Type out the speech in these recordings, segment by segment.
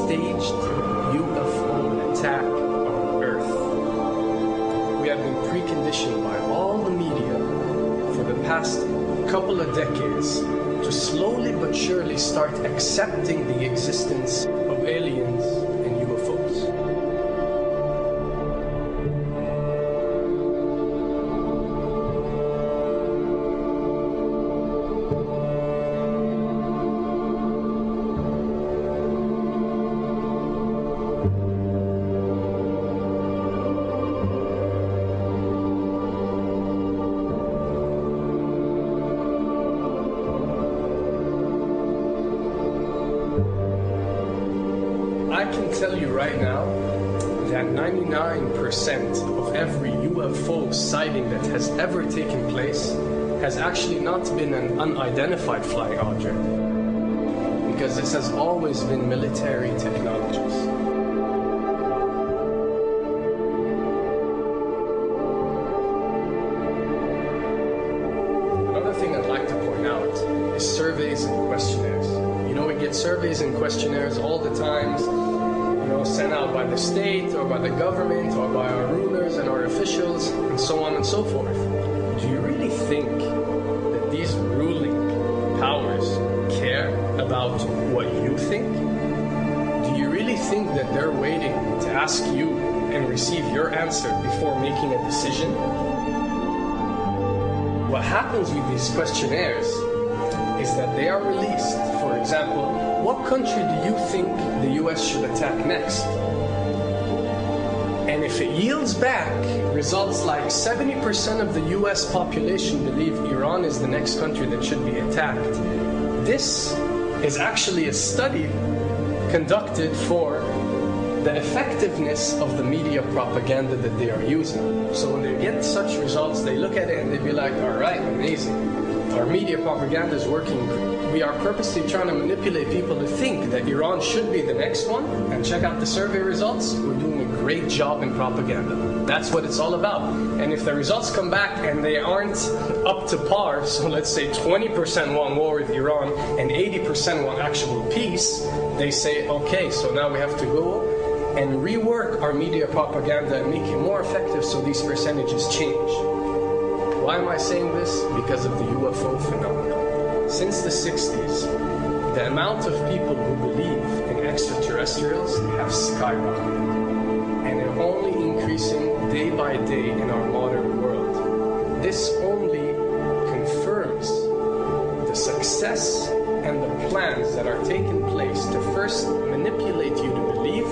staged UFO attack on Earth. We have been preconditioned by all the media for the past couple of decades to slowly but surely start accepting the existence of aliens and UFOs. I can tell you right now that 99% of every UFO sighting that has ever taken place has actually not been an unidentified flying object, because this has always been military technologies. Another thing I'd like to point out is surveys and questionnaires. You know, we get surveys and questionnaires all the time, sent out by the state or by the government or by our rulers and our officials and so on and so forth. Do you really think that these ruling powers care about what you think? Do you really think that they're waiting to ask you and receive your answer before making a decision? What happens with these questionnaires is that they are released. For example, what country do you think the US should attack next? And if it yields back results like 70% of the US population believe Iran is the next country that should be attacked, this is actually a study conducted for the effectiveness of the media propaganda that they are using. So when they get such results, they look at it and they be like, all right, amazing. Our media propaganda is working. We are purposely trying to manipulate people to think that Iran should be the next one, and check out the survey results. We're doing a great job in propaganda. That's what it's all about. And if the results come back and they aren't up to par, so let's say 20% want war with Iran and 80% want actual peace, they say, okay, so now we have to go and rework our media propaganda and make it more effective so these percentages change. Why am I saying this? Because of the UFO phenomenon. Since the 60s, the amount of people who believe in extraterrestrials have skyrocketed, and they're only increasing day by day in our modern world. This only confirms the success and the plans that are taking place to first manipulate you to believe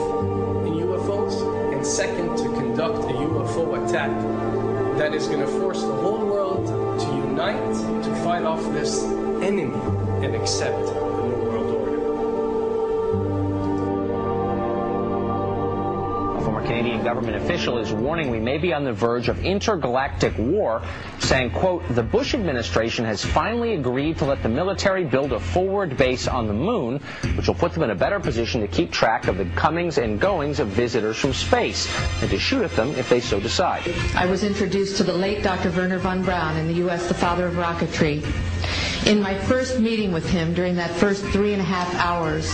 in UFOs, and second, to conduct a UFO attack that is going to force the whole world to unite to fight off this enemy and accept the New World Order. A former Canadian government official is warning we may be on the verge of intergalactic war, saying, quote, the Bush administration has finally agreed to let the military build a forward base on the moon, which will put them in a better position to keep track of the comings and goings of visitors from space, and to shoot at them if they so decide. I was introduced to the late Dr. Wernher von Braun in the U.S., the father of rocketry. In my first meeting with him, during that first 3.5 hours,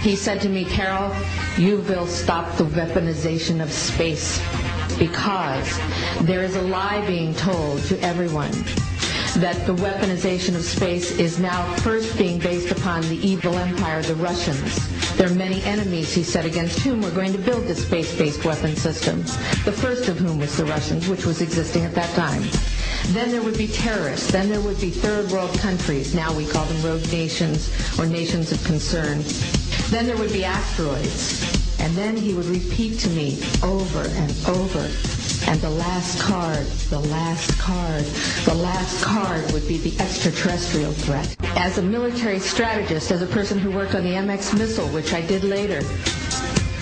he said to me, Carol, you will stop the weaponization of space, because there is a lie being told to everyone that the weaponization of space is now first being based upon the evil empire, the Russians. There are many enemies, he said, against whom we're going to build this space-based weapon system, the first of whom was the Russians, which was existing at that time. Then there would be terrorists. Then there would be third world countries. Now we call them rogue nations or nations of concern. Then there would be asteroids. And then he would repeat to me over and over, and the last card, the last card, the last card would be the extraterrestrial threat. As a military strategist, as a person who worked on the MX missile, which I did later,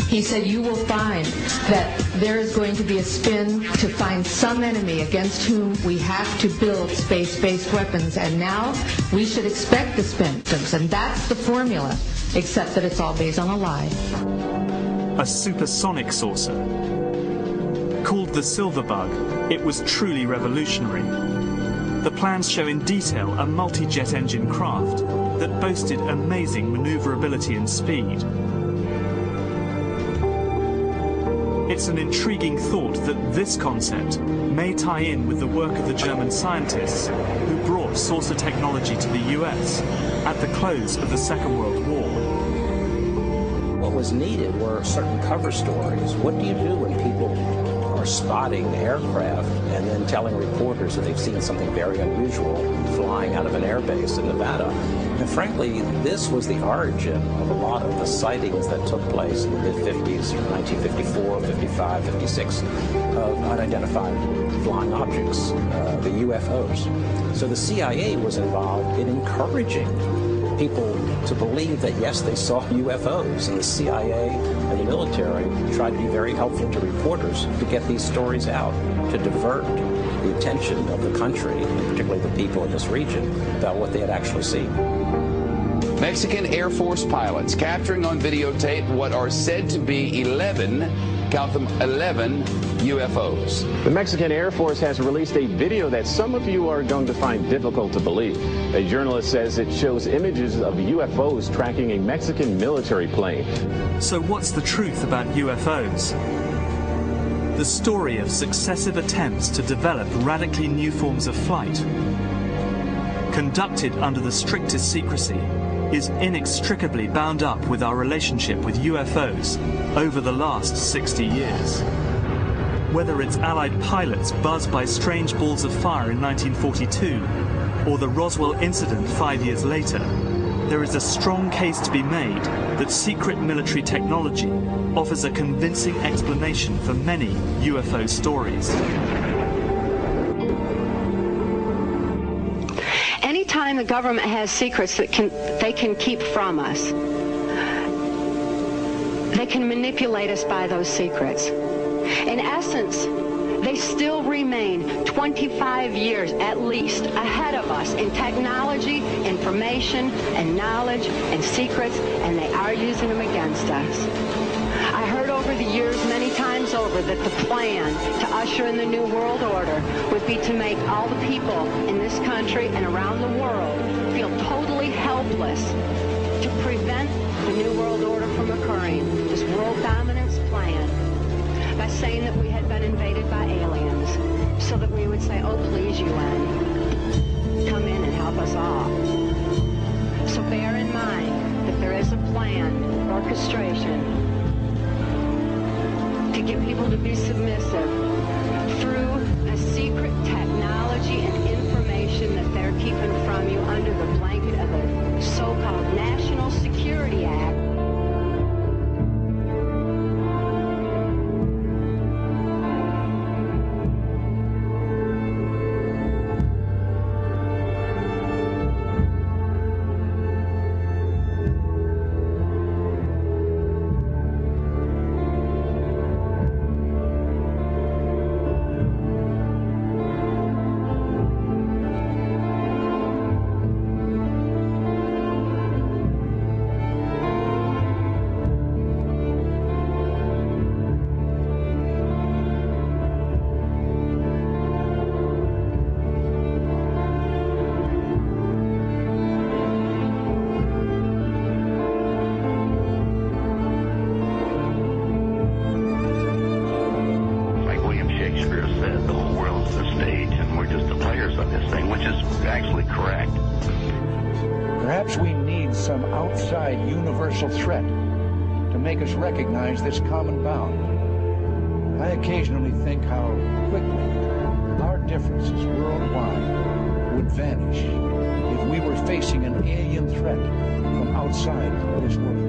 he said, you will find that there is going to be a spin to find some enemy against whom we have to build space-based weapons, and now we should expect the spins, and that's the formula, except that it's all based on a lie. A supersonic saucer. Called the Silver Bug, it was truly revolutionary. The plans show in detail a multi-jet engine craft that boasted amazing maneuverability and speed. It's an intriguing thought that this concept may tie in with the work of the German scientists who brought saucer technology to the US at the close of the Second World War. What was needed were certain cover stories. What do you do when people are spotting aircraft and then telling reporters that they've seen something very unusual flying out of an airbase in Nevada? And frankly, this was the origin of a lot of the sightings that took place in the mid-50s, 1954, 55, 56, of unidentified flying objects, the UFOs. So the CIA was involved in encouraging people to believe that, yes, they saw UFOs, and the CIA and the military tried to be very helpful to reporters to get these stories out, to divert the attention of the country, and particularly the people in this region, about what they had actually seen. Mexican Air Force pilots capturing on videotape what are said to be 11, count them, 11 UFOs. The Mexican Air Force has released a video that some of you are going to find difficult to believe. A journalist says it shows images of UFOs tracking a Mexican military plane. So what's the truth about UFOs? The story of successive attempts to develop radically new forms of flight, conducted under the strictest secrecy, is inextricably bound up with our relationship with UFOs over the last 60 years. Whether it's Allied pilots buzzed by strange balls of fire in 1942, or the Roswell incident 5 years later, there is a strong case to be made that secret military technology offers a convincing explanation for many UFO stories. Anytime the government has secrets that they can keep from us, they can manipulate us by those secrets. In essence, they still remain 25 years at least ahead of us in technology, information, and knowledge, and secrets, and they are using them against us. I heard over the years many times over that the plan to usher in the New World Order would be to make all the people in this country and around the world feel totally helpless to prevent the New World Order from occurring, this world dominance plan, by saying that we had been invaded by aliens, so that we would say, oh, please, UN, come in and help us all. So bear in mind that there is a plan, orchestration, to get people to be submissive through a secret technology and information that they're keeping from you under the blanket of the so-called National Security Act. Threat to make us recognize this common bound. I occasionally think how quickly our differences worldwide would vanish if we were facing an alien threat from outside this world.